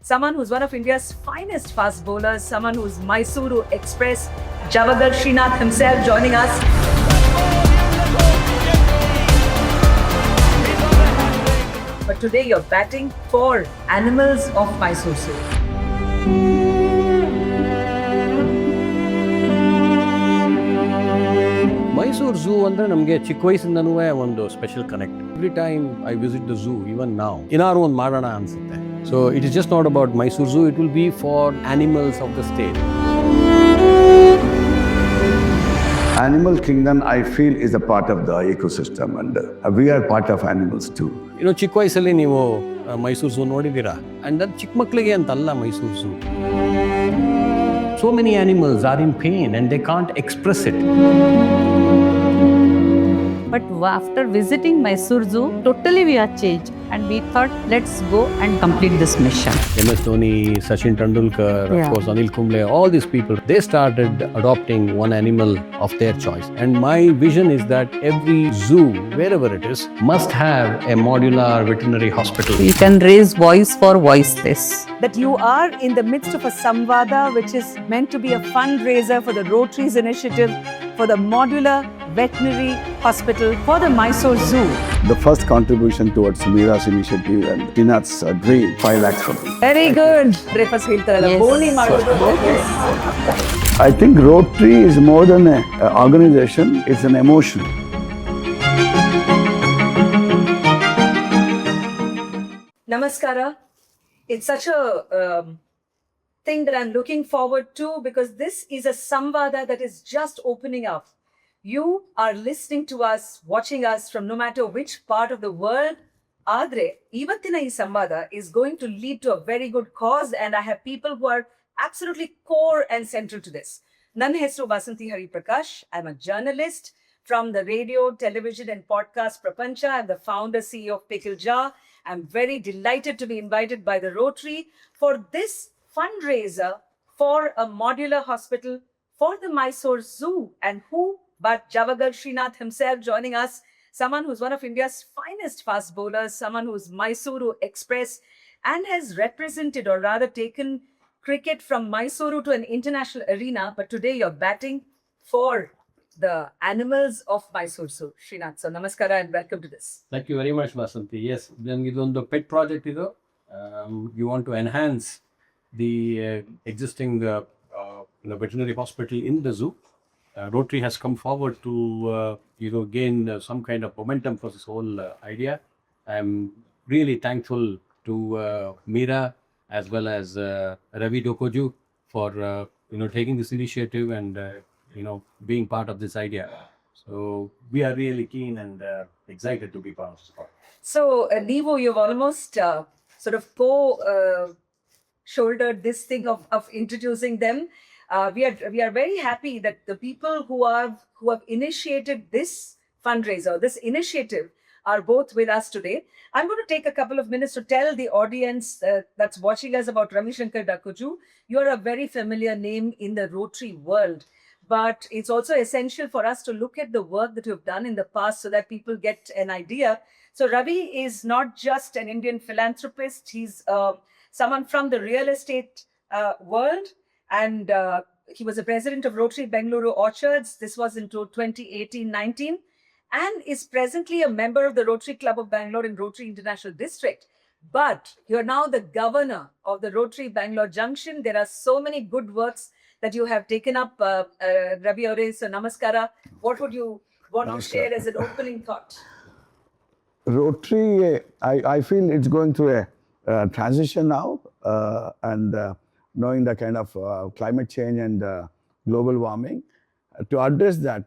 someone who's one of India's finest fast bowlers, someone who's Mysore Express, Javagal Srinath himself joining us. But today you're batting for Animals of Mysore. Mysore Zoo ಅಂದ್ರೆ ನಮಗೆ ಚಿಕ್ಕ ವಯಸ್ಸಿಂದನೂ ಒಂದು special connect. Every time I visit the zoo, even ನಾವು ಏನಾದ್ರು ಒಂದು ಮಾಡೋಣ ಅನ್ಸುತ್ತೆ. So it is just not about Mysuru zoo, it will be for animals of the state. Animal kingdom, I feel, is a part of the ecosystem, and we are part of animals too. ಚಿಕ್ಕ ವಯಸ್ಸಲ್ಲಿ ನೀವು Mysuru zoo ನೋಡಿದ್ದೀರಾ, and ಅದು ಚಿಕ್ಕ ಮಕ್ಕಳಿಗೆ ಅಂತಲ್ಲ Mysuru zoo. So many animals are in pain and they can't express it. But after visiting Mysore Zoo, totally we are changed and we thought let's go and complete this mission. MS Dhoni, Sachin Tendulkar, of course Anil Kumble, all these people, they started adopting one animal of their choice. And my vision is that every zoo, wherever it is, must have a modular veterinary hospital. We can raise voice for voiceless. That you are in the midst of a Samvada, which is meant to be a fundraiser for the Rotary's initiative for the modular veterinary hospital for the Mysore Zoo. The first contribution towards Meera's initiative and Srinath's dream, 5 lakhs from me. Very good. Breakfast ಹೇಳ್ತಾರಲ್ಲ, Yes. ಬೋಣಿ ಮಾಡೋದು. I think Rotary is more than an organization, it's an emotion. Namaskara. It's such a thing that I'm looking forward to because this is a Samvada that is just opening up. You are listening to us, watching us from no matter which part of the world. Adre, Ivattina ee Samvada is going to lead to a very good cause, and I have people who are absolutely core and central to this. Nan hesru Vasanthi Hariprakash. I'm a journalist from the radio, television and podcast Prapancha. I'm the founder, CEO of Pickle Jar. I'm very delighted to be invited by the Rotary for this fundraiser for a modular hospital for the Mysore Zoo. And who but Javagal Srinath himself joining us, someone who's one of India's finest fast bowlers, someone who's Mysore Express and has represented or rather taken cricket from Mysore to an international arena. But today you're batting for the Animals of Mysore Zoo. Srinath, so namaskara and welcome to this. Thank you very much, Vasanthi. Yes, then ಇದೊಂದು pet project ಇದು. You want to enhance the existing veterinary hospital in the zoo. Rotary has come forward to gain some kind of momentum for this whole idea. I'm really thankful to Meera as well as Ravi Dakoju for taking this initiative and being part of this idea. So we are really keen and excited to be part of this project. So, Nevo, you've almost sort of shouldered this thing of introducing them. We are very happy that the people who have initiated this fundraiser, this initiative, are both with us today. I'm going to take a couple of minutes to tell the audience that's watching us about Ravishankar Dakoju. You're a very familiar name in the Rotary world, but it's also essential for us to look at the work that you've done in the past so that people get an idea. So Ravi is not just an Indian philanthropist, he's someone from the real estate world. And he was the president of Rotary Bangalore Orchards. This was in 2018-19 and is presently a member of the Rotary Club of Bangalore in Rotary International District. But you're now the governor of the Rotary Bangalore Junction. There are so many good works that you have taken up, Ravi Aure. So namaskara. What would you want to share as an opening thought? Rotary, I feel it's going through a transition now, and knowing the kind of climate change and global warming. To address that,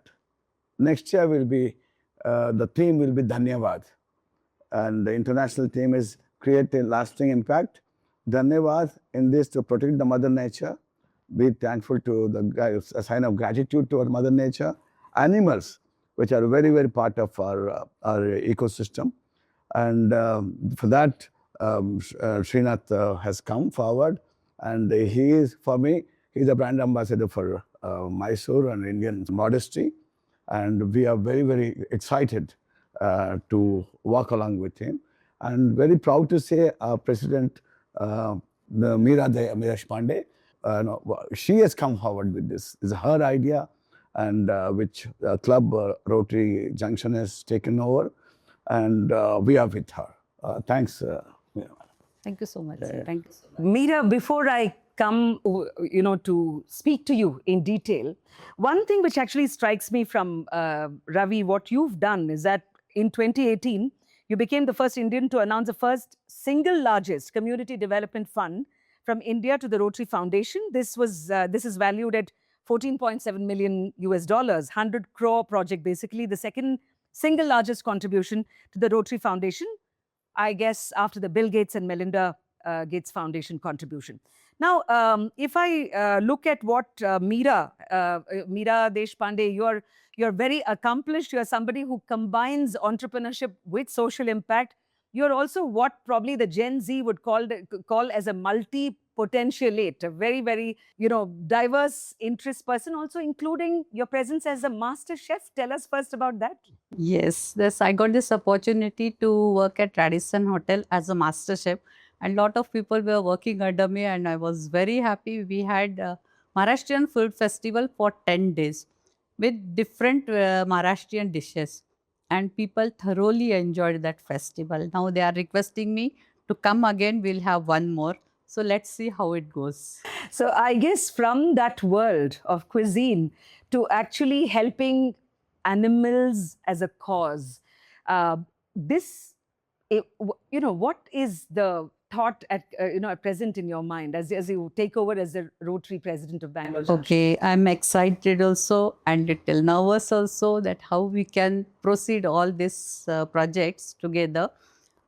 next year will be, the theme will be Dhanyavad. And the international theme is create a lasting impact. Dhanyavad in this to protect the mother nature, be thankful to a sign of gratitude toward mother nature. Animals, which are very, very part of our ecosystem. And for that, Srinath has come forward. And he is, for me, he's a brand ambassador for Mysore and Indian modesty. And we are very, very excited to walk along with him. And very proud to say our president the Meera Deshpande. No, she has come forward with this. It's her idea, and which club Rotary Junction has taken over, and we are with her. Thanks. Meera. Thank you so much. Thank you so much. Meera, before I come, to speak to you in detail, one thing which actually strikes me from Ravi, what you've done is that in 2018, you became the first Indian to announce the first single largest community development fund from India to the Rotary Foundation. This is valued at 14.7 million US dollars, 100 crore project, basically the second single largest contribution to the Rotary Foundation, I guess, after the Bill Gates and Melinda Gates Foundation contribution. Now, if I look at what Meera Deshpande, you're very accomplished. You're somebody who combines entrepreneurship with social impact. You're also what probably the Gen Z would call as a multi-potentialate, a very, very, diverse interest person, also including your presence as a master chef. Tell us first about that. Yes, I got this opportunity to work at Radisson Hotel as a master chef, and lot of people were working under me, and I was very happy. We had Maharashtrian food festival for 10 days with different Maharashtrian dishes, and people thoroughly enjoyed that festival. Now they are requesting me to come again. We'll have one more. So let's see how it goes. So I guess from that world of cuisine to actually helping animals as a cause, what is the thought at present in your mind as you take over as the Rotary President of Bangalore? Okay, I'm excited also and little nervous also that how we can proceed all these projects together.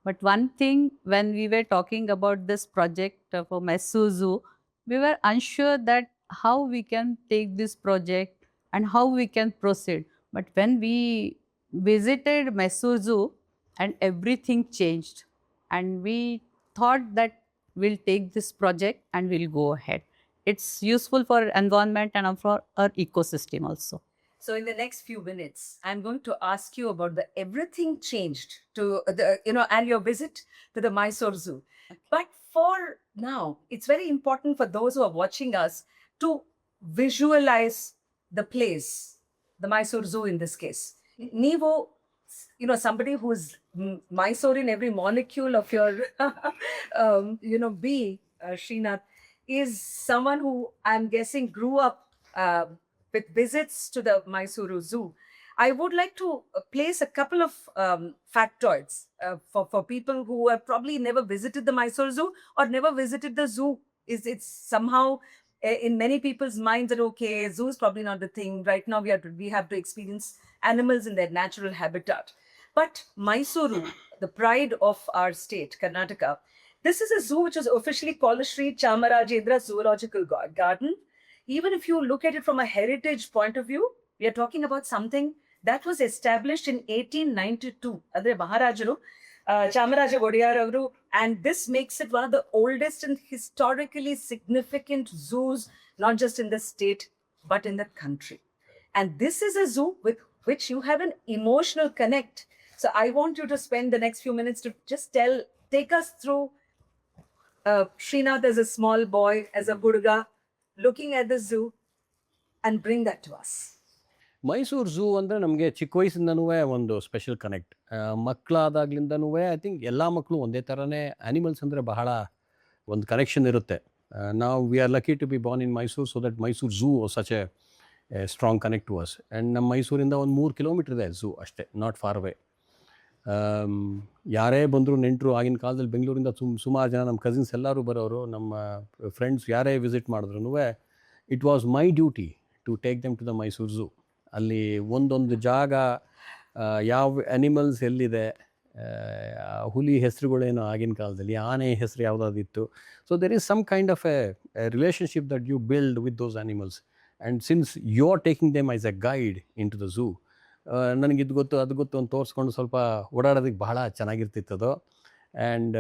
But one thing, when we were talking about this project for Mysore Zoo, we were unsure that how we can take this project and how we can proceed. But when we visited Mysore Zoo and everything changed, and we thought that we'll take this project and we'll go ahead. It's useful for environment and for our ecosystem also. So in the next few minutes, I'm going to ask you about the everything changed to the, and your visit to the Mysore Zoo. Okay. But for now, it's very important for those who are watching us to visualize the place, the Mysore Zoo in this case. Neevo, somebody who's Mysore in every molecule of your, Srinath, is someone who I'm guessing grew up with visits to the Mysore Zoo. I would like to place a couple of factoids for people who have probably never visited the Mysore Zoo or never visited the zoo. It's somehow in many people's minds that, okay, zoo is probably not the thing. Right now, we have to experience animals in their natural habitat. But Mysore, the pride of our state, Karnataka, this is a zoo which is officially called the Sri Chamarajendra Zoological Garden. Even if you look at it from a heritage point of view, we are talking about something that was established in 1892. Adre Maharajaru, Chamaraja Vodiyar avaru, and this makes it one of the oldest and historically significant zoos, not just in the state, but in the country. And this is a zoo with which you have an emotional connect. So I want you to spend the next few minutes to just take us through Srinath as a small boy, as a Burga, looking at the zoo and bring that to us. Mysuru zoo ಅಂದರೆ ನಮಗೆ ಚಿಕ್ಕ ವಯಸ್ಸಿಂದನೂ ಒಂದು special connect. ಮಕ್ಕಳಾದಾಗ್ಲಿಂದನೂ I think ಎಲ್ಲ ಮಕ್ಕಳು ಒಂದೇ ಥರನೇ animals ಅಂದರೆ ಬಹಳ ಒಂದು ಕನೆಕ್ಷನ್ ಇರುತ್ತೆ. ನಾವು we are lucky to be born in Mysuru, so that Mysuru zoo such a strong connect to us. And ನಮ್ಮ ಮೈಸೂರಿಂದ ಒಂದು 3 ಕಿಲೋಮೀಟರ್ ಇದೆ ಝೂ ಅಷ್ಟೇ, ನಾಟ್ ಫಾರ್ ಅವೇ. ಯಾರೇ ಬಂದರೂ ನೆಂಟರು, ಆಗಿನ ಕಾಲದಲ್ಲಿ ಬೆಂಗಳೂರಿಂದ ಸುಮಾರು ಜನ ನಮ್ಮ ಕಸಿನ್ಸ್ ಎಲ್ಲರೂ ಬರೋರು, ನಮ್ಮ ಫ್ರೆಂಡ್ಸ್ ಯಾರೇ ವಿಸಿಟ್ ಮಾಡಿದ್ರು it was my duty to take them to the Mysuru zoo. ಅಲ್ಲಿ ಒಂದೊಂದು ಜಾಗ, ಯಾವ ಆ್ಯನಿಮಲ್ಸ್ ಎಲ್ಲಿದೆ, ಹುಲಿ ಹೆಸರುಗಳೇನು ಆಗಿನ ಕಾಲದಲ್ಲಿ, ಆನೆ ಹೆಸರು ಯಾವುದಾದಿತ್ತು. So there is some kind of a relationship that you build with those animals. And since you are taking them as a guide into the zoo, ನನಗೆ ಇದು ಗೊತ್ತು ಅದು ಗೊತ್ತು ಅಂತ ತೋರಿಸ್ಕೊಂಡು ಸ್ವಲ್ಪ ಓಡಾಡೋದಕ್ಕೆ ಬಹಳ ಚೆನ್ನಾಗಿರ್ತಿತ್ತದು. And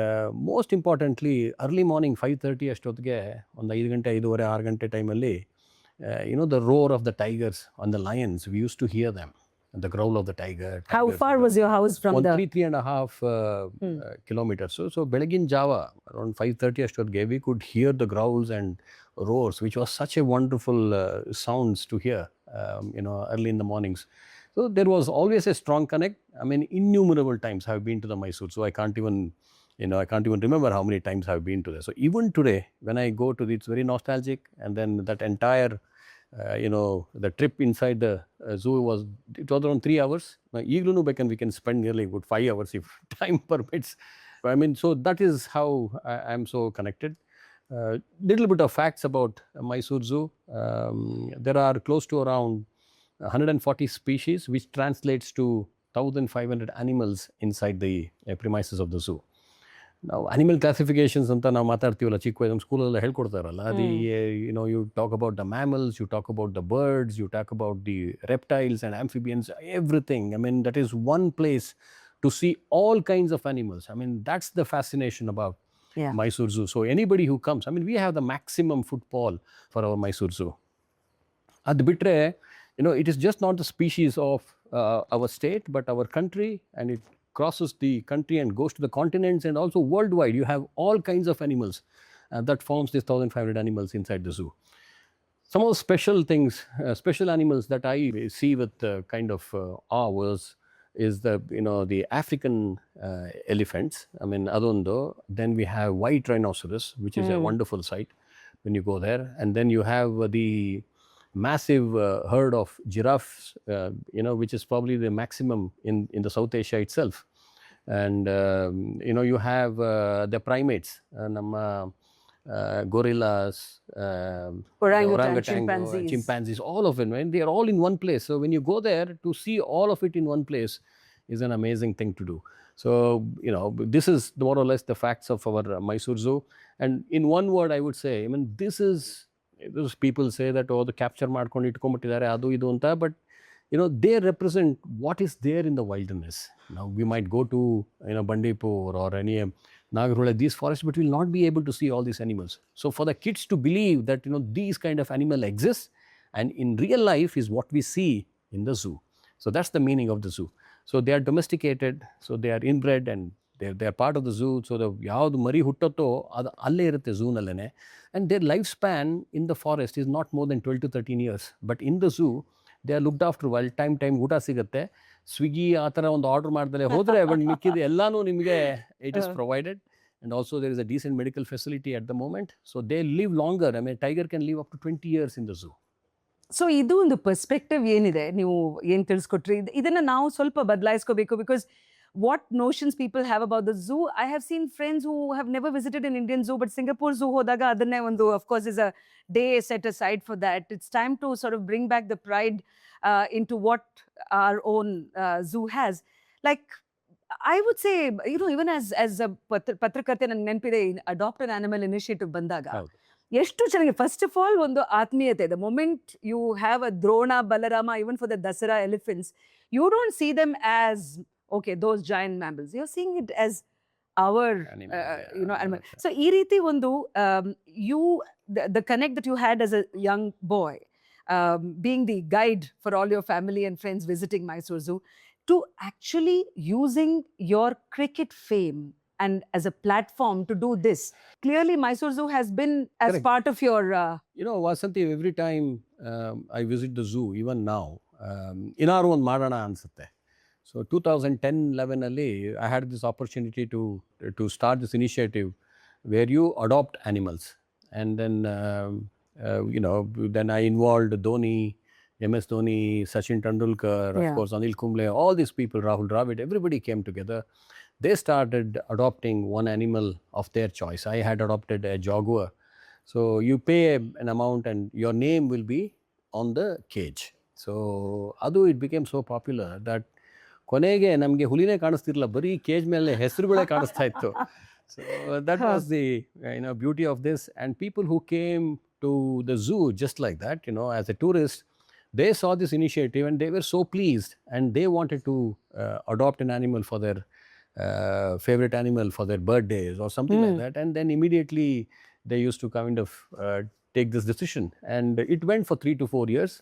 most importantly early morning 5:30 ಅಷ್ಟೊತ್ತಿಗೆ, ಒಂದು 5 ಗಂಟೆ 5:15 6 ಗಂಟೆ ಟೈಮಲ್ಲಿ, the roar of the tigers and the lions, we used to hear them. the growl of the tiger. How tigers, far was your house from the? 3.5 kilometers. So Belagin Java, around 5:30 ashtoge, we could hear the growls and roars, which was such a wonderful sounds to hear, early in the mornings. So there was always a strong connect. I mean, innumerable times I've been to the Mysore, so I can't even remember how many times I've been to there. So even today, when I go to it's very nostalgic, and then that entire the trip inside the zoo was around 3 hours. Now, we can spend nearly good 5 hours if time permits. I mean, so that is how I'm so connected. Little bit of facts about Mysore Zoo. There are close to around 140 species, which translates to 1,500 animals inside the premises of the zoo. ನಾವು animal classifications ಅಂತ ನಾವು ಮಾತಾಡ್ತೀವಲ್ಲ ಚಿಕ್ಕ ವಯಸ್ಸು ನಮ್ಮ ಸ್ಕೂಲಲ್ಲಿ ಹೇಳ್ಕೊಡ್ತಾರಲ್ಲ ಅದು you talk about the mammals, you talk about the birds, you talk about the reptiles and amphibians, everything. I mean, that is one place to see all kinds of animals. I mean, that's the fascination about Mysore Zoo. So anybody who comes, I mean, we have the maximum footfall for our Mysore Zoo. Ad bitre, it is just not the species of our state, but our country, and it crosses the country and goes to the continents, and also worldwide. You have all kinds of animals that forms these 1,500 animals inside the zoo. Some of the special things, special animals that I see with kind of awe is the African elephants. I mean, adondo. Then we have white rhinoceros, which is a wonderful sight when you go there. And then you have the massive herd of giraffes, which is probably the maximum in the South Asia itself. And you have the primates, gorillas, Orangutan, chimpanzees, all of them. And they are all in one place. So when you go there, to see all of it in one place is an amazing thing to do. So this is more or less the facts of our Mysore Zoo. And in one word, I would say, I mean, those people say that, oh, the capture ಮಾಡ್ಕೊಂಡು ಇಟ್ಕೊಂಡ್ಬಿಟ್ಟಿದ್ದಾರೆ ಅದು ಇದು ಅಂತ, but they represent what is there in the wilderness. Now we might go to Bandipur or any Nagarhole, these forests, but we'll not be able to see all these animals. So for the kids to believe that these kind of animal exist and in real life is what we see in the zoo. So that's the meaning of the zoo. So they are domesticated, so they are inbred, and they are part of the zoo. So the ಯಾವುದು ಮರಿ ಹುಟ್ಟುತ್ತೋ ಅದು ಅಲ್ಲೇ ಇರುತ್ತೆ ಝೂನಲ್ಲೇ, and their lifespan in the forest is not more than 12 to 13 years. But in the zoo, they are looked after well. time ಊಟ ಸಿಗುತ್ತೆ. ಸ್ವಿಗ್ಗಿ ಆ ಥರ ಒಂದು ಆರ್ಡರ್ ಮಾಡ್ದಲೇ ಹೋದರೆ ಬಟ್ ಮಿಕ್ಕಿದ್ದು ಎಲ್ಲನೂ ನಿಮಗೆ it is provided. And also there is a decent medical facility at the moment. So they live longer. I mean, tiger can live up to 20 years in the zoo. So ಇದು ಒಂದು perspective ಏನಿದೆ ನೀವು ಏನು ತಿಳಿಸ್ಕೊಟ್ರಿ, ಇದನ್ನು ನಾವು ಸ್ವಲ್ಪ ಬದಲಾಯಿಸ್ಕೋಬೇಕು. Because what notions people have about the zoo. I have seen friends who have never visited an Indian zoo, but Singapore zoo hodaga adanne ಒಂದು of course is a day set aside for that. It's time to sort of bring back the pride into what our own zoo has. Like I would say, even as a ಪತ್ರಕರ್ತೆ ನನಗೆ ನೆನಪಿದೆ, adapt ಅನ್ animal initiative ಬಂದಾಗ ಎಷ್ಟು ಚೆನ್ನಾಗಿ, first of all ಒಂದು ಆತ್ಮೀಯತೆ. The moment you have a Drona, Balarama, even for the Dasara elephants, you don't see them as okay, those giant mammals. You're seeing it as our animal. So ee reeti ಒಂದು the connect that you had as a young boy, being the guide for all your family and friends visiting Mysore Zoo, to actually using your cricket fame and as a platform to do this. Clearly Mysore Zoo has been as Correct. Part of your Vasanthi, every time I visit the zoo, even now, ಏನಾದ್ರು ಒಂದು ಮಾಡೋಣ ಅನ್ಸುತ್ತೆ. So 2010-11 ಅಲ್ಲಿ I had this opportunity to start this initiative where you adopt animals. And then then I involved Dhoni, MS Dhoni, Sachin Tendulkar, of course Anil Kumble, all these people, Rahul Dravid, everybody came together. They started adopting one animal of their choice. I had adopted a jaguar. So you pay an amount and your name will be on the cage. So adu it became so popular that ಕೊನೆಗೆ ನಮಗೆ ಹುಲಿನೇ ಕಾಣಿಸ್ತಿರಲಿಲ್ಲ, ಬರೀ cage ಮೇಲೆ ಹೆಸರುಗಳೇ ಕಾಣಿಸ್ತಾ ಇತ್ತು. So that was the beauty of this. And people who came to the zoo just like that, as a tourist, they saw this initiative and they were so pleased, and they wanted to adopt an animal for their favorite animal for their birthdays or something like that. And then immediately they used to kind of take this decision, and it went for 3 to 4 years.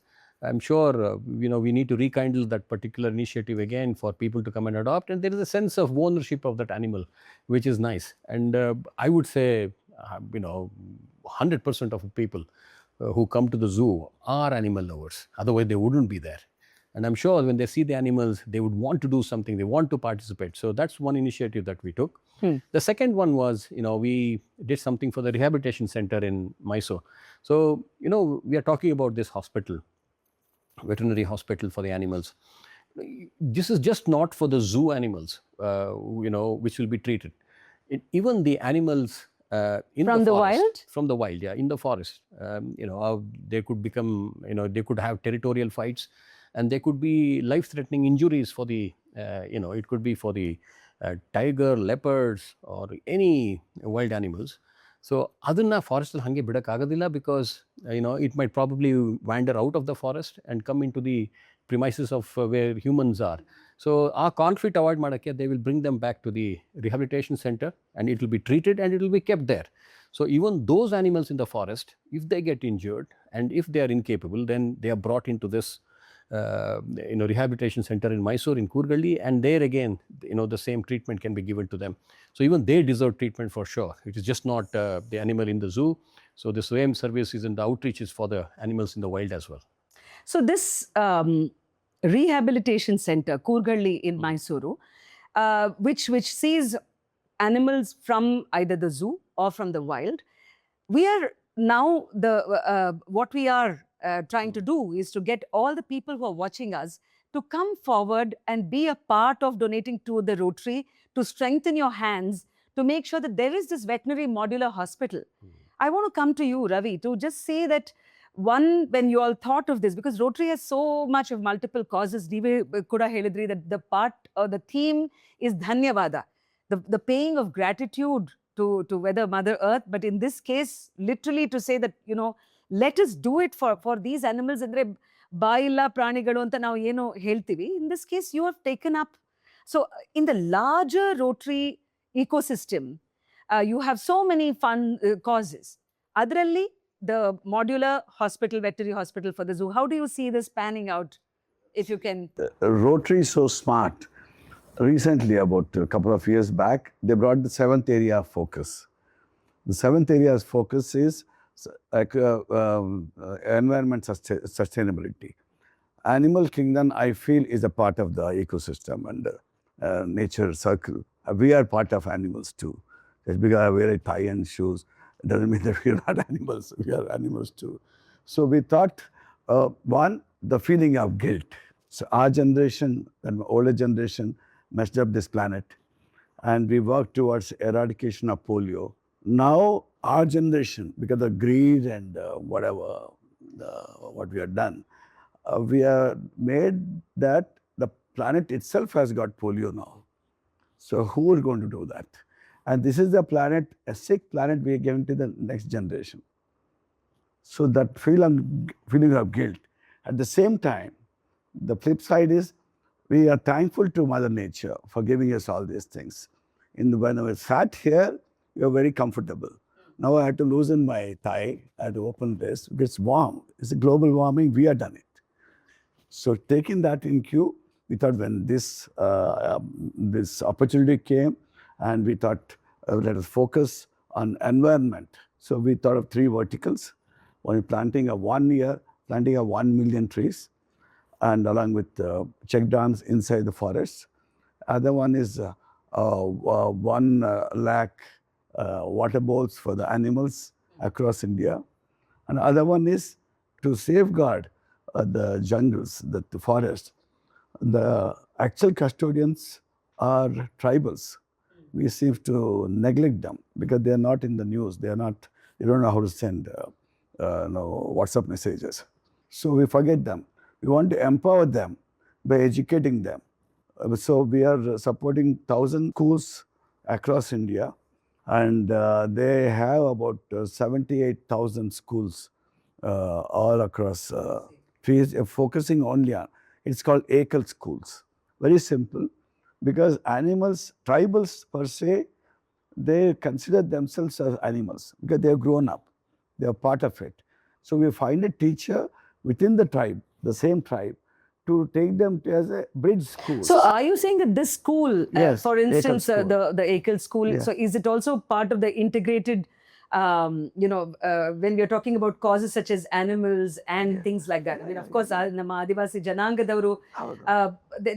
I'm sure we need to rekindle that particular initiative again for people to come and adopt, and there is a sense of ownership of that animal, which is nice. And I would say 100% of people who come to the zoo are animal lovers, otherwise they wouldn't be there. And I'm sure when they see the animals, they would want to do something, they want to participate. So that's one initiative that we took. The second one was, we did something for the rehabilitation center in Mysore. So, we are talking about this hospital, veterinary hospital for the animals. This is just not for the zoo animals, which will be treated. Even the animals in From the forest, wild? from the wild, yeah, in the forest. They could become, they could have territorial fights, and there could be life-threatening injuries for the, it could be for the tiger, leopards, or any wild animals. So adana forest hange bidakagadilla, because it might probably wander out of the forest and come into the premises of where humans are. So our conflict avoid madake, they will bring them back to the rehabilitation center, and it will be treated and it will be kept there. So even those animals in the forest, if they get injured and if they are incapable, then they are brought into this rehabilitation center in Mysore, in Kurgalli, and there again, the same treatment can be given to them. So even they deserve treatment for sure. It is just not the animal in the zoo. So the same services and the outreach is for the animals in the wild as well. So this rehabilitation center, Kurgalli in Mysuru, which sees animals from either the zoo or from the wild, we are now what we are trying to do is to get all the people who are watching us to come forward and be a part of donating to the Rotary, to strengthen your hands, to make sure that there is this veterinary modular hospital. I want to come to you, Ravi, to just say that one, when you all thought of this, because Rotary has so much of multiple causes, Kuda Helidri, that the part or the theme is Dhanyavada, the paying of gratitude to whether Mother Earth, but in this case, literally to say that, let us do it for these animals. Andre bailla pranigalu anta ನಾವು ಏನು ಹೇಳ್ತೀವಿ. In this case, you have taken up. So in the larger Rotary ecosystem, you have so many fun causes. Adralli, the modular hospital, veterinary hospital for the zoo. How do you see this panning out? If you can. Rotary is so smart. Recently, about a couple of years back, they brought the 7th area of focus. The 7th area of focus is environment sustainability. Animal kingdom, I feel, is a part of the ecosystem and nature circle. We are part of animals too. Just because I wear a tie and shoes doesn't mean that we are not animals. We are animals too. So we thought, one, the feeling of guilt. So our generation and older generation messed up this planet, and we worked towards eradication of polio. Now our generation, because of greed and what we have done, we have made that the planet itself has got polio now. So who is going to do that? And this is the planet, a sick planet we are giving to the next generation. So that feeling of guilt. At the same time, the flip side is we are thankful to Mother Nature for giving us all these things. When I sat here, we are very comfortable. Now I had to loosen my tie, I had to open this. It's warm. It's a global warming. We have done it. So taking that in cue, we thought when this opportunity came, and we thought let us focus on environment. So we thought of 3 verticals. One is planting of 1 million trees, and along with check dams inside the forest. Other one is 1 lakh water bowls for the animals across India. And other one is to safeguard the jungles, the forest. The actual custodians are tribals. We seem to neglect them because they are not in the news. They don't know how to send WhatsApp messages. So we forget them. We want to empower them by educating them. So we are supporting 1,000 schools across India, and they have about 78,000 schools all across. Focusing only on, it's called Ekal schools. Very simple, because animals, tribals per se, they consider themselves as animals because they have grown up. They are part of it. So we find a teacher within the tribe the same tribe, to take them as a bridge school. So are you saying that this school, Yes, for instance, Ekal school. the Ekal school, Yeah. so is it also part of the integrated, when we are talking about causes such as animals and things like that? I mean, of course, ನಮ್ಮ ಆದಿವಾಸಿ ಜನಾಂಗದವರು,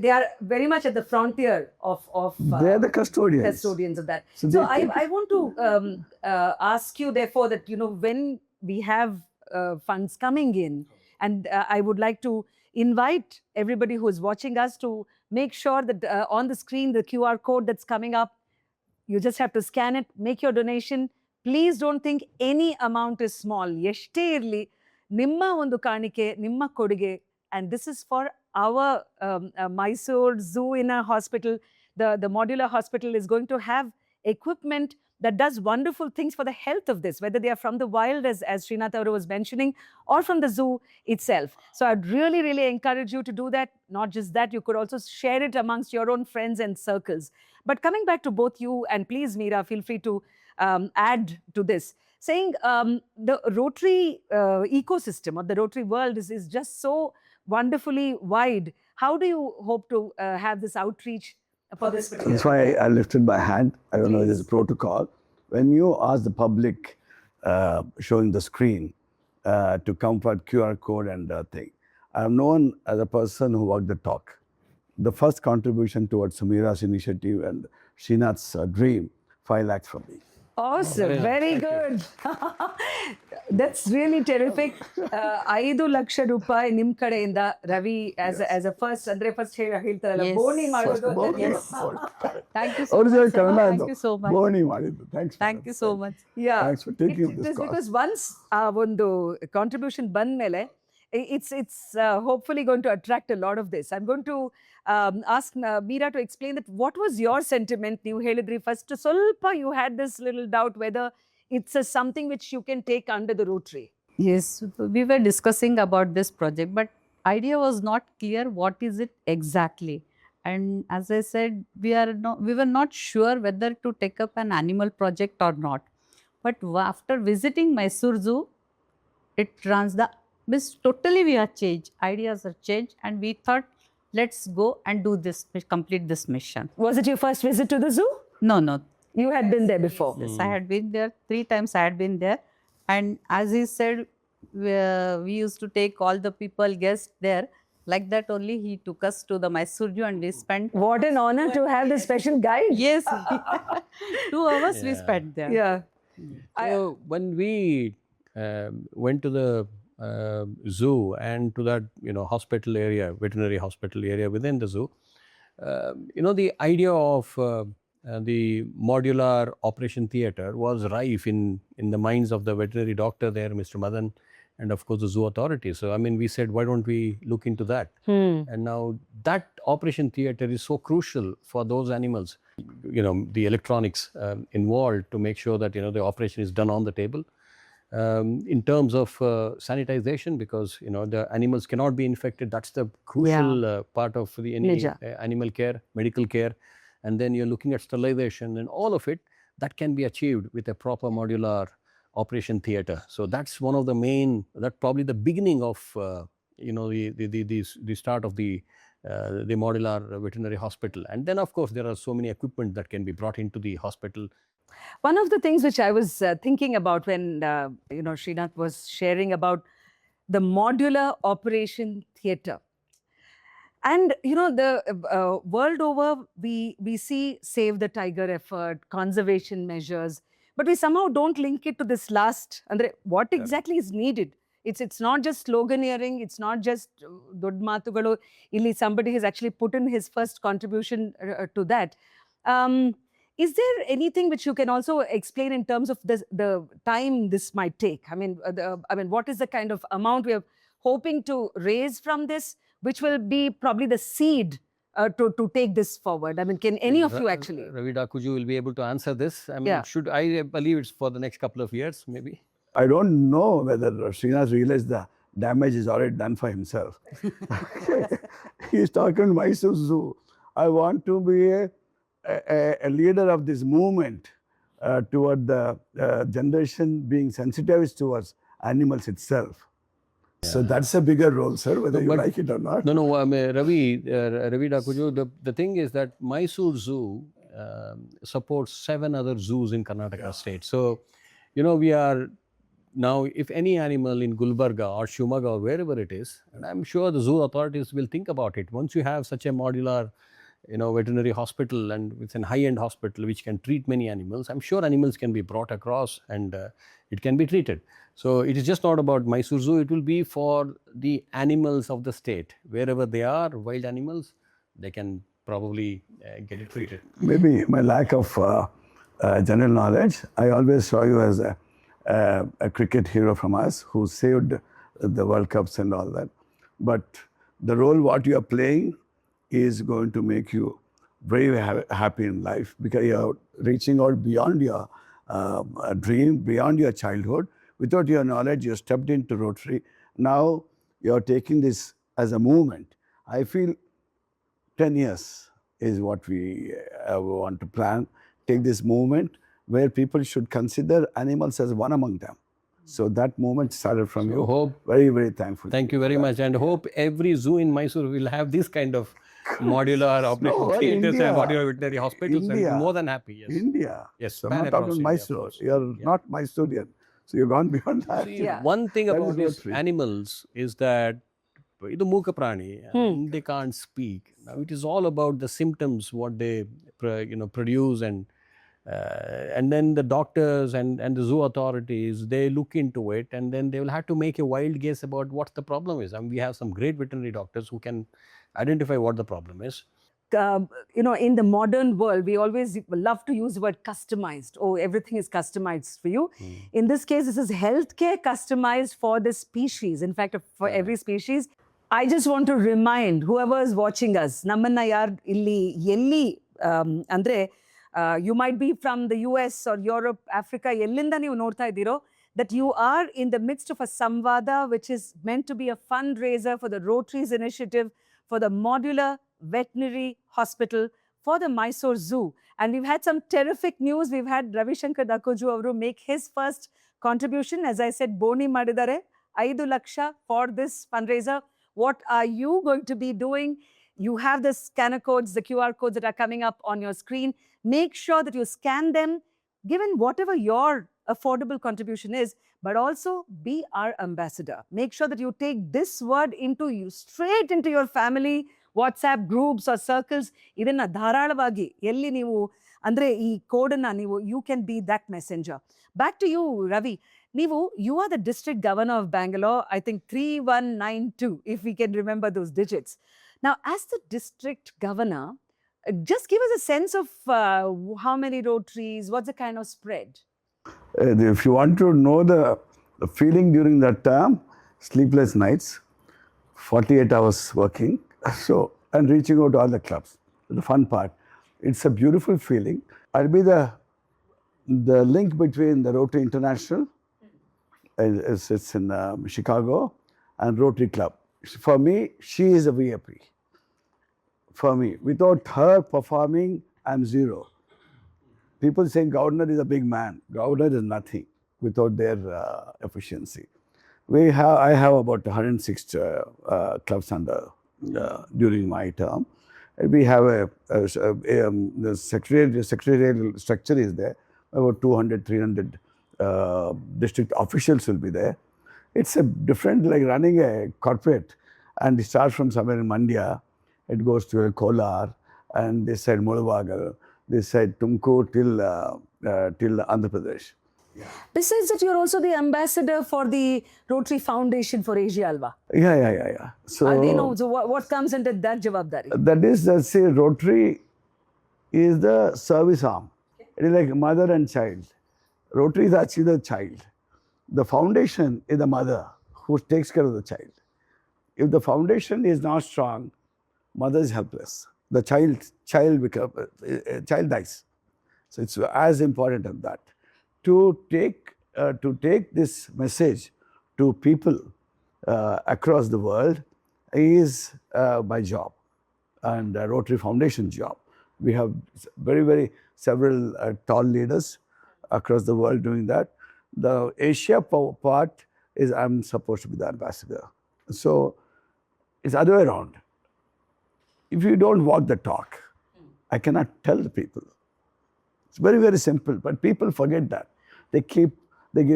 they are very much at the frontier of They are the custodians. custodians of that. So So they I want to ask you, therefore, that, when we have funds coming in, and I would like to invite everybody who is watching us to make sure that on the screen, the QR code that's coming up, you just have to scan it, make your donation. Please don't think any amount is small. ಎಷ್ಟೇ ಇರಲಿ, ನಿಮ್ಮ ಒಂದು ಕಾಣಿಕೆ, ನಿಮ್ಮ ಕೊಡುಗೆ, and this is for our Mysore Zoo in a hospital. The modular hospital is going to have equipment that does wonderful things for the health of this, whether they are from the wild, as Srinath was mentioning, or from the zoo itself. So I'd really, really encourage you to do that. Not just that, you could also share it amongst your own friends and circles. But coming back to both you, and please, Meera, feel free to add to this, saying the Rotary ecosystem or the Rotary world is just so wonderfully wide. How do you hope to have this outreach for this particular? That's why I lifted my hand. I don't know if Please. there's a protocol. When you ask the public showing the screen to come for QR code and thing, I am known as a person who walked the talk. The first contribution towards Meera's initiative and Srinath's dream, 5 lakhs from me. Awesome, very good. That's really terrific. 5 lakh ರೂಪಾಯಿ ನಿಮ್ಮ ಕಡೆಯಿಂದ Ravi as a first, ಅಂದ್ರೆ first ಹೇಳ್ತಾರಲ್ಲ, Yes. ಬೋಣಿ ಮಾಡೋದು ಅಂತ. Yes. Thank you so Original much, sir. Kannada Thank you so much. Boni ಮಾಡಿದ್ದು. Thanks. Thank you so much. Yeah. Thanks for taking It this is call. because once ಆ ಒಂದು contribution ಬಂದ್ಮೇಲೆ, it's hopefully going to attract a lot of this. I'm going to ask Meera to explain that. What was your sentiment? ನೀವು ಹೇಳಿದ್ರಿ first ಸ್ವಲ್ಪ you had this little doubt whether it's something which you can take under the Rotary. Yes, we were discussing about this project, but idea was not clear what is it exactly. And as I said, we were not sure whether to take up an animal project or not. But after visiting Mysore Zoo, it runs totally we are changed. Ideas are changed, and we thought, let's go and do this, complete this mission. Was it your first visit to the zoo? No. You had been there before. Yes, I had been there 3 times. I had been there, and as he said, we used to take all the people, guests there. Like that only, he took us to the Mysore Zoo, and we spent. What an honor to have the special guide. Yes, 2 hours we spent there. Yeah. So when we went to the zoo and to that hospital area, veterinary hospital area within the zoo, the idea of the modular operation theatre was rife in the minds of the veterinary doctor there, Mr. Madan, and of course the zoo authority. So I mean, we said, why don't we look into that? And now that operation theatre is so crucial for those animals, the electronics involved to make sure that the operation is done on the table. In terms of sanitization, because the animals cannot be infected. That's the crucial part of the animal care, medical care. And then you're looking at sterilization and all of it that can be achieved with a proper modular operation theatre. So that's one of the main, that's probably the beginning of the start of the modular veterinary hospital. And then of course there are so many equipment that can be brought into the hospital. One of the things which I was thinking about when Srinath was sharing about the modular operation theatre, and the world over we see Save the Tiger effort, conservation measures, but we somehow don't link it to this last. Andre, what exactly is needed? It's not just sloganeering. It's not just dod matugalo. Illi somebody has actually put in his first contribution to that. Is there anything which you can also explain in terms of the time this might take? I mean, what is the kind of amount we are hoping to raise from this, which will be probably the seed to take this forward? I mean, can any of you actually? Ravi Dakoju will be able to answer this. I mean, I believe it's for the next couple of years, maybe. I don't know whether Srinath realized the damage is already done for himself. He's talking Mysore Zoo. I want to be a leader of this movement toward the generation being sensitized towards animals itself. So that's a bigger role, sir, whether you but- like it or not. No, Ravi Dakoju, the thing is that Mysore Zoo supports 7 other zoos in Karnataka state. So, we are now, if any animal in Gulbarga or Shumaga or wherever it is, and I'm sure the zoo authorities will think about it. Once you have such a modular, veterinary hospital, and it's a high-end hospital which can treat many animals, I'm sure animals can be brought across and it can be treated. So it is just not about Mysore Zoo, it will be for the animals of the state. Wherever they are, wild animals, they can probably get it treated. Maybe my lack of general knowledge. I always saw you as a cricket hero from us who saved the World Cups and all that. But the role what you are playing is going to make you very happy in life, because you are reaching out beyond your dream, beyond your childhood. Without your knowledge, you stepped into Rotary. Now you are taking this as a movement. I feel 10 years is what we want to plan. Take this movement where people should consider animals as one among them. So that movement started from you. Hope, very, very thankful. Thank you very much, and hope every zoo in Mysore will have this kind of modular operation theatres and modular veterinary hospitals. And India. I'm more than happy. Yes. India. Yes, So I'm not pan-across talking India, of Mysore. course. You're not Mysorean. So you've gone beyond that. See, Yeah. one thing That about is these Rotary. animals is that the Mooka Prani, and they can't speak. Now it is all about the symptoms, what they produce, and then the doctors and the zoo authorities, they look into it, and then they will have to make a wild guess about what the problem is. And we have some great veterinary doctors who can identify what the problem is. In the modern world, we always love to use the word customized. Oh, everything is customized for you. In this case, this is healthcare customized for this species. In fact, for every species. I just want to remind whoever is watching us, Namanna yar illi yelli andre, you might be from the US or Europe, Africa, yellinda neevu norta idiro, that you are in the midst of a samvada which is meant to be a fundraiser for the Rotary's initiative for the modular veterinary hospital for the Mysore Zoo. And we've had some terrific news. We've had Ravishankar Dakoju Avru make his first contribution. As I said, Boni Madidare, 5 laksha for this fundraiser. What are you going to be doing? You have the scanner codes, the QR codes that are coming up on your screen. Make sure that you scan them, given whatever your affordable contribution is, but also be our ambassador. Make sure that you take this word straight into your family WhatsApp groups or circles. Idanna ಧಾರಾಳವಾಗಿ ಎಲ್ಲಿ ನೀವು ಅಂದ್ರೆ ಈ ಕೋಡನ್ನ ನೀವು you can be that messenger. Back to you, Ravi. You are the district governor of Bangalore, I think 3192, if we can remember those digits. Now, as the district governor, just give us a sense of how many Rotaries, what's the kind of spread? If you want to know the feeling during that time, sleepless nights, 48 hours working, and reaching out to all the clubs. The fun part. It's a beautiful feeling. I'll be the link between the Rotary International, it's in Chicago, and Rotary Club. For me, she is a VIP. For me, without her performing, I'm zero. People saying governor is a big man. Governor is nothing without their efficiency. I have about 106 clubs under during my term. We have the secretarial structure is there. About 200, 300 district officials will be there. It's a different, like running a corporate, and it starts from somewhere in Mandya. It goes to Kolar, and this side Mulavagal, this side Tumkur till Andhra Pradesh. Besides that, you're also the ambassador for the Rotary Foundation for Asia Alva. Yeah. So They know, so what comes under that jawabdari? that is, say, Rotary is the service arm. It is like mother and child. Rotary is actually the child. The foundation is the mother who takes care of the child. If the foundation is not strong, mother is helpless. The child dies. So it's as important as that. To take this message to people across the world is my job and Rotary Foundation job. We have several tall leaders across the world doing that. The Asia part is I'm supposed to be the ambassador. So it's other way around. If you don't walk the talk, I cannot tell the people. It's very, very simple, but people forget that. They give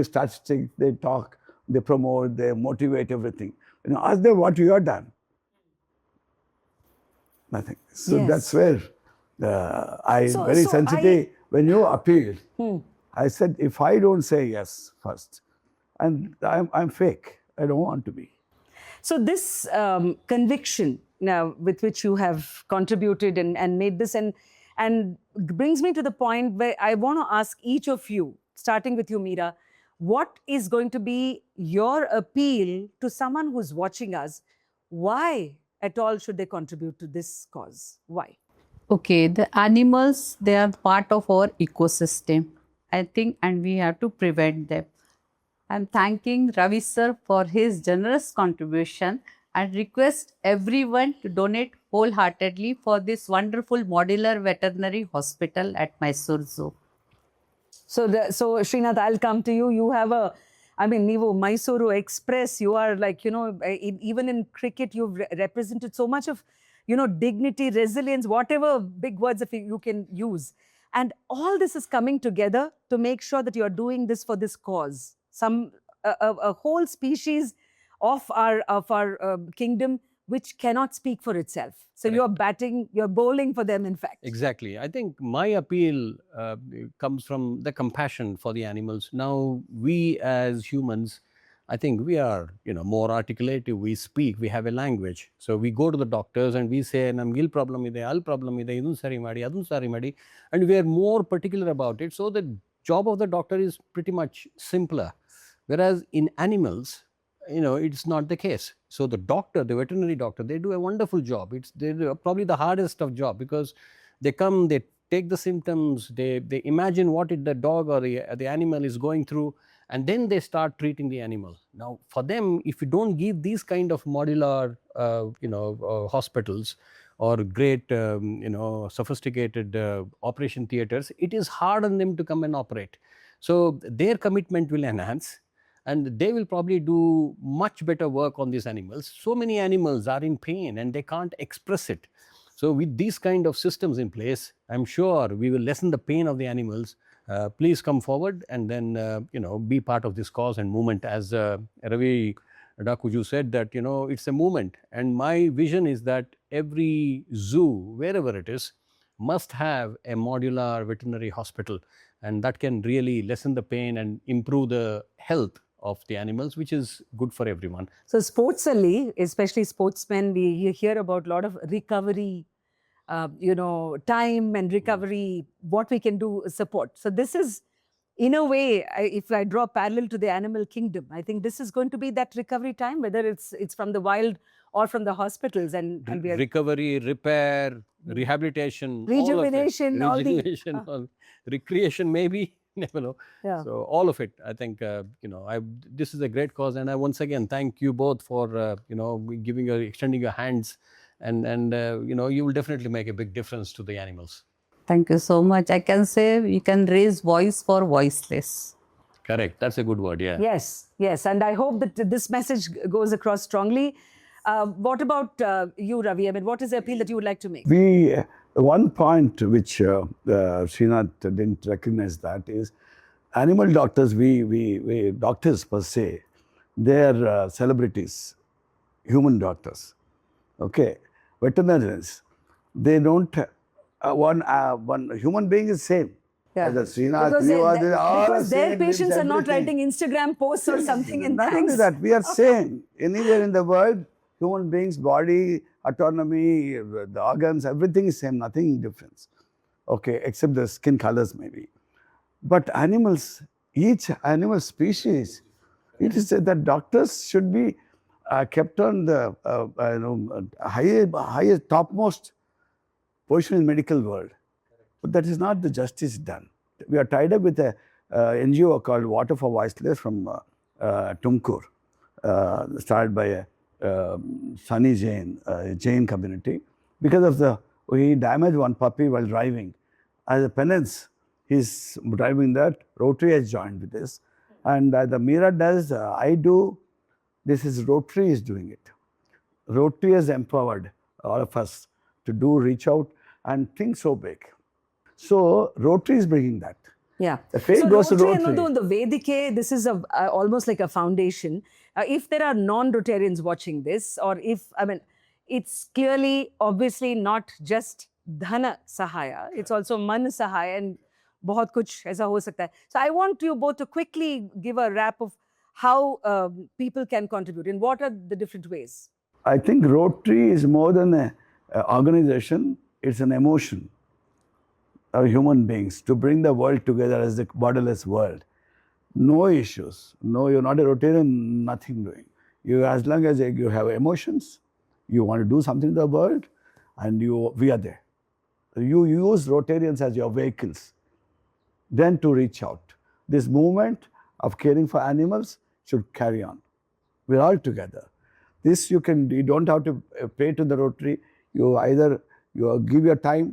statistics, they talk, they promote, they motivate everything. Ask them what you have done. Nothing. So Yes. that's where So- very so sensitive. When you appealed, I said, if I don't say yes first, and I'm fake. I don't want to be. So this conviction now with which you have contributed and made this and brings me to the point where I want to ask each of you, starting with you, Meera, what is going to be your appeal to someone who's watching us? Why at all should they contribute to this cause? Why? Okay, the animals, they are part of our ecosystem, I think, and we have to prevent them. I'm thanking Ravi sir for his generous contribution and request everyone to donate wholeheartedly for this wonderful modular veterinary hospital at Mysore Zoo. So Srinath, I'll come to you. You have Neevu Mysore Express. You are like, even in cricket, you've represented so much of, dignity, resilience, whatever big words if you can use. And all this is coming together to make sure that you're doing this for this cause. A whole species of our kingdom which cannot speak for itself. So you're bowling for them, in fact. Exactly. I think my appeal comes from the compassion for the animals. Now, we as humans, I think we are, more articulative. We speak, we have a language. So we go to the doctors and we say, "Namgil problem ide, al problem ide, idun sari madi, adun sari madi," and we are more particular about it. So the job of the doctor is pretty much simpler. Whereas in animals, it's not the case. So the doctor, the veterinary doctor, they do a wonderful job. They do probably the hardest of job, because they come, they take the symptoms, they imagine what the dog or the animal is going through, and then they start treating the animal. Now, for them, if you don't give these kind of modular, hospitals or great, sophisticated operation theaters, it is hard on them to come and operate. So their commitment will enhance, and they will probably do much better work on these animals. So many animals are in pain and they can't express it. So with these kind of systems in place, I'm sure we will lessen the pain of the animals. Please come forward and then, be part of this cause and movement. As Ravi Dakoju said, that, it's a movement. And my vision is that every zoo, wherever it is, must have a modular veterinary hospital. And that can really lessen the pain and improve the health of the animals, which is good for everyone. So sportsally, especially sportsmen, we hear about a lot of recovery, time and recovery, what we can do support. So this is, in a way, if I draw a parallel to the animal kingdom, I think this is going to be that recovery time, whether it's from the wild or from the hospitals, and we are Recovery, repair, rehabilitation, rejuvenation, all of it. Rejuvenation, or recreation, maybe. Never know. Yeah. So all of it, I think, this is a great cause, and I once again thank you both for extending your hands, and you will definitely make a big difference to the animals. Thank you so much. I can say we can raise voice for voiceless. Correct. That's a good word. Yeah. Yes, and I hope that this message goes across strongly. What about you, Ravi? I mean, what is the appeal that you would like to make? One point which Srinath didn't recognize, that is, animal doctors, we doctors per se, they are celebrities, human doctors. Okay, veterinarians, they don't. One human being is same. Yeah. As a Srinath, Because, you are because their same, patients are not everything. writing Instagram posts or something and Not thanks. only that, we are same. Anywhere in the world, human beings, body, autonomy, the organs, everything is same, nothing difference. Okay, except the skin colors maybe. But animals, each animal species, it is said that doctors should be kept on the highest, topmost position in medical world. But that is not the justice done. We are tied up with a NGO called Water for Voiceless from Tumkur, started by Sunny Jain, Jain community. Because of he damaged one puppy while driving. As a penance, he's driving that. Rotary has joined with this. And the Meera does, I do. This is Rotary is doing it. Rotary has empowered all of us to reach out and think so big. So Rotary is bringing that. Yeah. The fame So goes to Rotary Rotary. ಅನ್ನೋದು ಒಂದು ವೇದಿಕೆ, this is almost like a foundation. If there are non-Rotarians watching this, or if, I mean, it's clearly, obviously not just dhana sahaya, it's also man sahaya and बहुत कुछ ऐसा हो सकता है. So I want you both to quickly give a wrap of how people can contribute and what are the different ways. I think Rotary is more than an organization, it's an emotion. Our human beings to bring the world together as the borderless world. No issues. No, you're not a Rotarian, nothing doing. You, as long as you have emotions, you want to do something in the world, and we are there. You use Rotarians as your vehicles, then to reach out. This movement of caring for animals should carry on. We're all together. This you don't have to pay to the Rotary. You either give your time.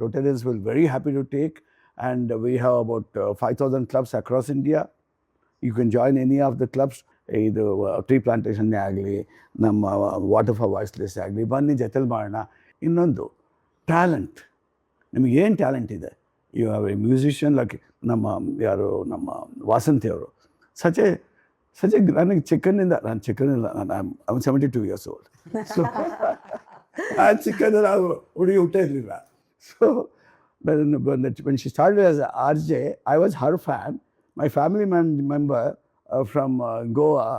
Rotarians will very happy to take, and we have about 5,000 clubs across India. You can join any of the clubs. ಇದು tree ಪ್ಲಾಂಟೇಷನ್ನೇ ಆಗಲಿ, ನಮ್ಮ water for voiceless ಆಗಲಿ, ಬನ್ನಿ ಜೊತೆಲಿ ಮಾಡೋಣ. ಇನ್ನೊಂದು talent, ನಿಮಗೆ ಏನು ಟ್ಯಾಲೆಂಟ್ ಇದೆ, you have a musician like ನಮ್ಮ ವಾಸಂತಿ ಅವರು. ಸಚ್ ಎ ನನಗೆ ಚಿಕ್ಕನಿಂದ I'm 72 years old. ಸೊ ಆ ಚಿಕ್ಕಂದ್ರೆ ಹುಡುಗಿ ಹುಟ್ಟೇ ಇರಲಿಲ್ಲ. So when she started as an RJ, I was her fan. My family member from Goa,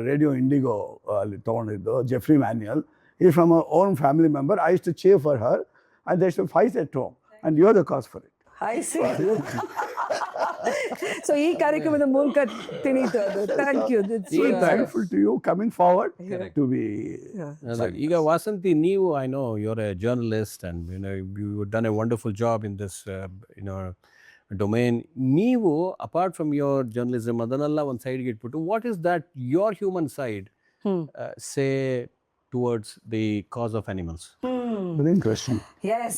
Radio Indigo, Jeffrey Manuel, he's from her own family member. I used to cheer for her, and they used to fight at home. And you're the cause for it. I see. So ಈ ಕಾರ್ಯಕ್ರಮದ ಮೂಲಕ ತಿಳಿಯಿತು ಅದು. Thank you. So thankful to you coming forward to be. ಈಗ ವಾಸಂತಿ, ನೀವು, I know you're a journalist and you've done a wonderful job in this domain. ನೀವು apart from your journalism ಅದನ್ನೆಲ್ಲ ಒಂದು ಸೈಡ್ಗೆ ಇಟ್ಬಿಟ್ಟು, what is that your human side say towards the cause of animals? Very interesting. Yes.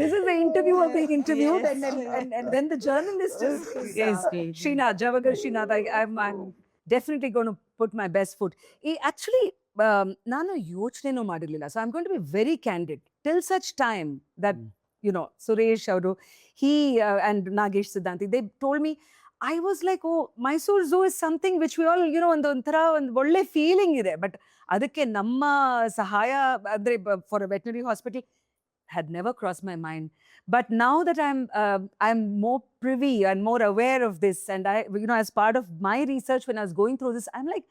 This is the interview of the interviewed, and then the journalist is Srinath, Javagal Srinath. I'm definitely going to put my best foot. Actually, ನಾನು ಯೋಚನೆನೂ ಮಾಡಿರಲಿಲ್ಲ. So I'm going to be very candid. Till such time that, Suresh ಅವರು, he and Nagesh Siddhanti, they told me, I was like, oh, Mysore Zoo is something which we all, ಒಂಥರ ಒಂದು ಒಳ್ಳೆ feeling ಇದೆ. But ಅದಕ್ಕೆ ನಮ್ಮ ಸಹಾಯ ಅಂದರೆ for a veterinary hospital had never crossed my mind. But now that I'm more privy and more aware of this, and I, as part of my research when I was going through this, I'm like,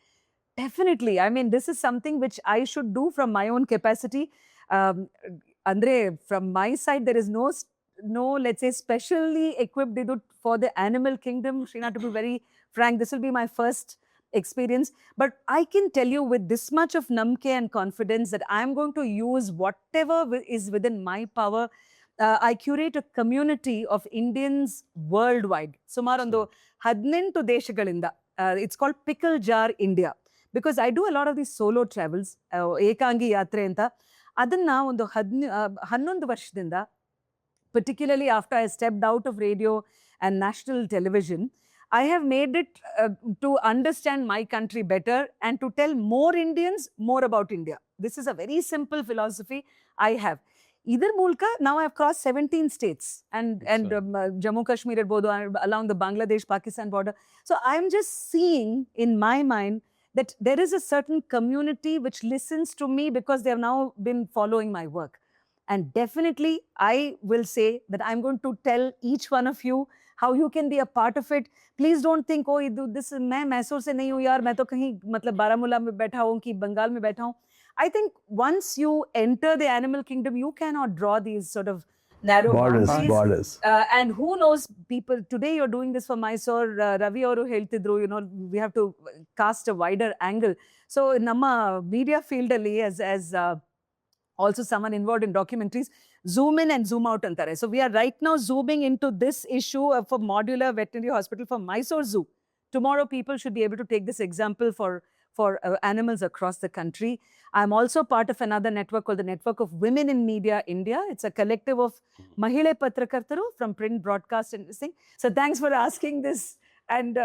definitely, I mean, this is something which I should do from my own capacity. Andre, from my side, there is no, let's say, specially equipped for the animal kingdom. Srinath, to be very frank, this will be my first experience. But I can tell you with this much of namke and confidence that I'm going to use whatever is within my power. I curate a community of Indians worldwide. Sumar ಒಂದು 18 ದೇಶಗಳಿಂದ. It's called Pickle Jar India. Because I do a lot of these solo travels, ಏಕಾಂಗಿ ಯಾತ್ರೆ ಅಂತ. ಅದನ್ನ ಒಂದು 11 ವರ್ಷದಿಂದ, particularly after I stepped out of radio and national television, I have made it to understand my country better and to tell more Indians more about India. This is a very simple philosophy I have. Either mulka, now I have crossed 17 states and Jammu Kashmir along the Bangladesh-Pakistan border. So I'm just seeing in my mind that there is a certain community which listens to me because they have now been following my work. And definitely, I will say that I'm going to tell each one of you how you can be a part of it. Please don't think, oh, this मैं मैसूर से नहीं हूँ यार, मैं तो कहीं मतलब बारामूला में बैठा हूँ कि बंगाल में बैठा हूँ. I think once you enter the animal kingdom, you cannot draw these sort of narrow boundaries. And who knows, people, today you're doing this for Mysore, Ravi ಅವರು ಹೇಳ್ತಿದ್ರು, we have to cast a wider angle. So ನಮ್ಮ media field ಅಲ್ಲಿ as also someone involved in documentaries, zoom in and zoom out antare. So we are right now zooming into this issue of a modular veterinary hospital for Mysore Zoo. Tomorrow people should be able to take this example for animals across the country. I'm also part of another network called the Network of Women in Media India. It's a collective of Mahile Patrakartaru from print, broadcast and this thing. So thanks for asking this and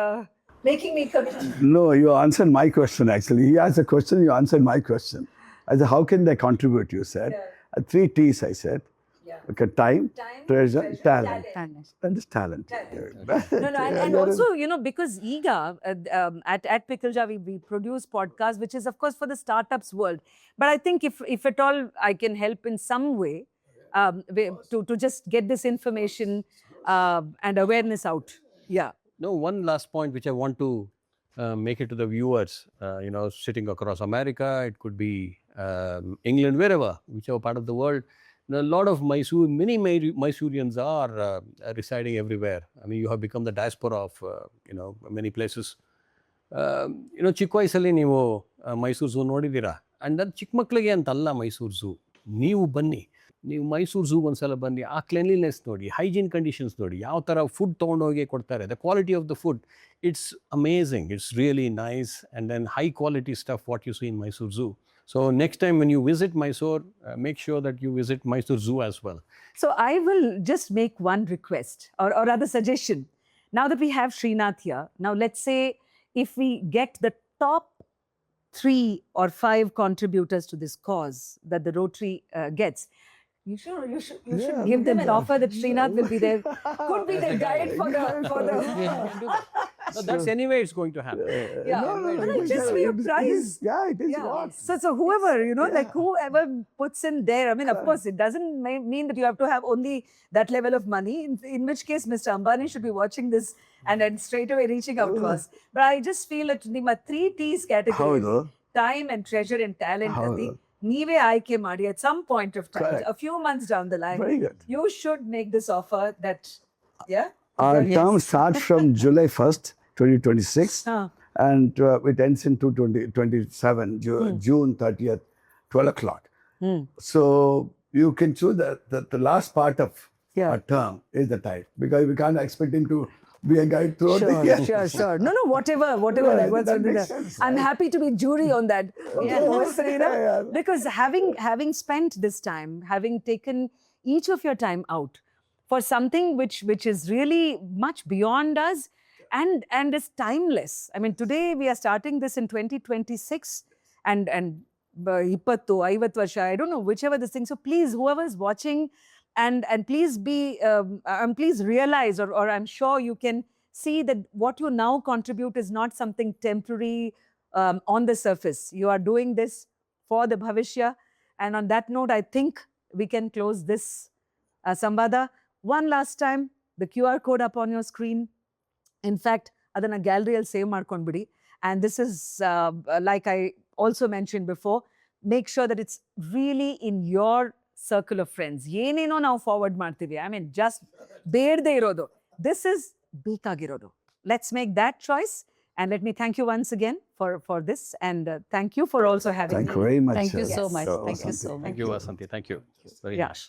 making me commit. No, you answered my question actually. He asked a question, you answered my question. I said, how can they contribute? You said. Yeah. 3 T's, I said. Yeah. Okay, time, treasure, talent. Talent. And this talent. No, and also, you know, because IGA, at Pickle Jar, we produce podcasts, which is, of course, for the startups world. But I think if at all I can help in some way to just get this information and awareness out. Yeah. No, one last point which I want to make it to the viewers, sitting across America, it could be England, wherever, whichever part of the world. A lot of many Mysoreans are residing everywhere. I mean, you have become the diaspora of, many places. ಚಿಕ್ಕ ವಯಸ್ಸಲ್ಲಿ ನೀವು Mysuru zoo ನೋಡಿದ್ದೀರಾ and ಅದು ಚಿಕ್ಕ ಮಕ್ಕಳಿಗೆ ಅಂತಲ್ಲ Mysuru zoo. ನೀವು ಬನ್ನಿ, ನೀವು ಮೈಸೂರು ಝೂ ಒಂದ್ಸಲ ಬನ್ನಿ, ಆ ಕ್ಲೆನ್ಲಿನೆಸ್ ನೋಡಿ, ಹೈಜೀನ್ ಕಂಡೀಷನ್ಸ್ ನೋಡಿ, ಯಾವ ಥರ ಫುಡ್ ತೊಗೊಂಡೋಗಿ ಕೊಡ್ತಾರೆ, the quality of the food, it's amazing, it's really nice and then high quality stuff what you see in Mysuru zoo. So next time when you visit Mysore, make sure that you visit Mysore Zoo as well. So I will just make one request or rather suggestion. Now that we have Srinath here, now let's say if we get the top 3 or 5 contributors to this cause that the Rotary gets, you should give them an offer that Srinath will be there. Could be their guide for the No, that's anyway it's going to happen. yeah. No, just be a prize. Yeah, it is Yeah. what? So whoever, like whoever puts in there, I mean, of course, it doesn't mean that you have to have only that level of money, in which case Mr. Ambani should be watching this and then straight away reaching out to us. But I just feel that the 3 T's category, ಹೌದು. time and treasure and talent, ಹೌದು. ನೀವೇ ಆಯ್ಕೆ ಮಾಡಿ at some point of time, Correct. a few months down the line, Very good. you should make this offer that, yeah? Our term starts from July 1st, 2026, Huh. and it ends in 2027, June 30th, 12 o'clock. So you can choose that the last part of Yeah. our term is the time, because we can't expect him to be a guide throughout the year. Sure. No, whatever. Yeah, Like, what's that under makes the- sense, I'm right? happy to be jury on that. Sarina. Yeah. Because having spent this time, having taken each of your time out for something which is really much beyond us and is timeless. I mean, today we are starting this in 2026 and 20, 50 ವರ್ಷ, I don't know, whichever this thing. So please, whoever is watching, and please be, please realize, or I'm sure you can see that what you now contribute is not something temporary on the surface. You are doing this for the Bhavishya. And on that note, I think we can close this Samvada. One last time, the QR code up on your screen. In fact, adana gallery al save ಮಾಡ್ಕೊಂಡ್ಬಿಡಿ. And this is, like I also mentioned before, make sure that it's really in your circle of friends. ಏನೇನೋ ನಾವು forward ಮಾಡ್ತೀವಿ, I mean, just ಬೇಡದೇ ಇರೋದು. This is ಬೇಕಾಗಿರೋದು. Let's make that choice. And let me thank you once again for this. And thank you for also having Thank me. you very much. Thank you so much. So, Thank you so much. Thank you, Vasanthi. Thank you very Yeah. much.